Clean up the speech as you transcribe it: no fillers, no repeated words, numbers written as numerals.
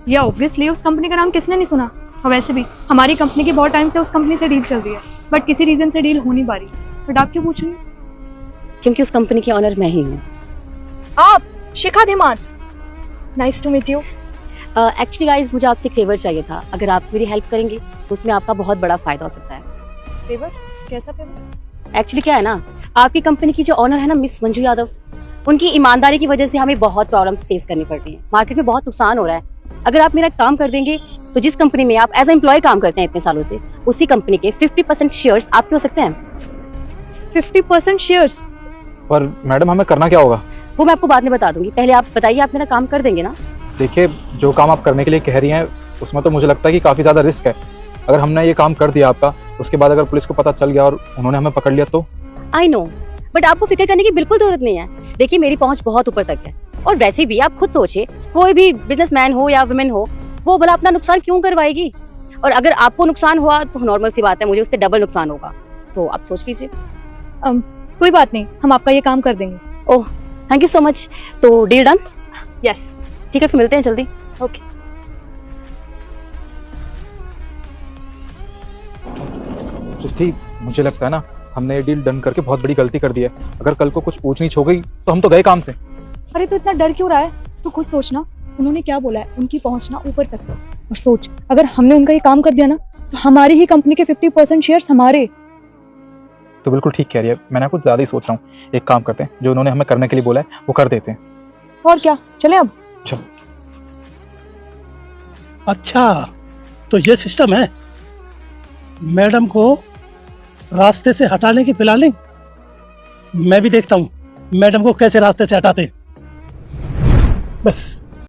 या ऑब्वियसली उस कंपनी का नाम किसने नहीं सुना। और वैसे भी हमारी कंपनी की बहुत टाइम से उस कंपनी से डील चल रही है, बट किसी रीजन से डील हो नहीं पा रही। बट आप क्यों पूछ रही हैं? क्योंकि उस कंपनी की ऑनर मैं ही हूँ। आप Shikha Dhiman, nice to meet you. Actually guys, मुझे आपसे एक फेवर चाहिए था। अगर आप मेरी हेल्प करेंगे तो उसमें आपका बहुत बड़ा फायदा हो सकता है। फेवर? कैसा फेवर? एक्चुअली क्या है ना, आपकी कंपनी की जो ऑनर है ना, मिस मंजू यादव, उनकी ईमानदारी की वजह से हमें बहुत प्रॉब्लम्स फेस करनी पड़ रही है। मार्केट में बहुत नुकसान हो रहा है। अगर आप मेरा काम कर देंगे तो जिस कंपनी में आप एज एम्प्लॉय काम करते हैं इतने सालों से, उसी कंपनी के 50% शेयर्स आपके हो सकते हैं। 50% शेयर्स? पर मैडम हमें करना क्या होगा? वो मैं आपको बाद में बता दूंगी। पहले आप बताइए, आप मेरा काम कर देंगे ना? देखिए, जो काम आप करने के लिए कह रही हैं उसमें तो मुझे लगता है कि काफ़ी ज़्यादा रिस्क है। अगर हमने ये काम कर दिया आपका, उसके बाद अगर पुलिस को पता चल गया और उन्होंने हमें पकड़ लिया तो? आई नो, बट आपको फिक्र करने की बिल्कुल जरूरत नहीं है। देखिए, मेरी पहुंच बहुत ऊपर तक है। और वैसे भी आप खुद सोचिए, कोई भी बिजनेसमैन हो या वुमेन हो, वो भला अपना नुकसान क्यों करवाएगी? और अगर आपको नुकसान हुआ तो नॉर्मल सी बात है, मुझे उससे डबल नुकसान होगा। तो आप सोच लीजिए। कोई बात नहीं, हम आपका ये काम कर देंगे। ओह, थैंक यू सो मच। तो डील डन? यस। ठीक है, फिर मिलते हैं जल्दी। ओके। तो मुझे लगता है ना, हमने ये डील डन करके बहुत बड़ी गलती कर दी है। अगर कल को कुछ ऊंच नीच हो गई तो हम तो गए काम से। अरे तो इतना डर क्यों रहा है? तू खुद सोचना, उन्होंने क्या बोला है, उनकी पहुंचना ऊपर तक है। और सोच, अगर हमने उनका ये काम कर दिया ना, तो हमारी ही कंपनी के 50% शेयर्स हमारे। तो बिल्कुल ठीक कह रही है, मैंने कुछ ज़्यादा ही सोच रहा हूँ। एक काम करते हैं, जो उन्होंने हमें करने के लिए बोला है वो कर देते हैं। और क्या, चले अब? चलो। अच्छा, तो ये सिस्टम है। मैडम को रास्ते से हटाने की प्लानिंग। मैं भी देखता हूँ मैडम को कैसे रास्ते से हटाते। बस।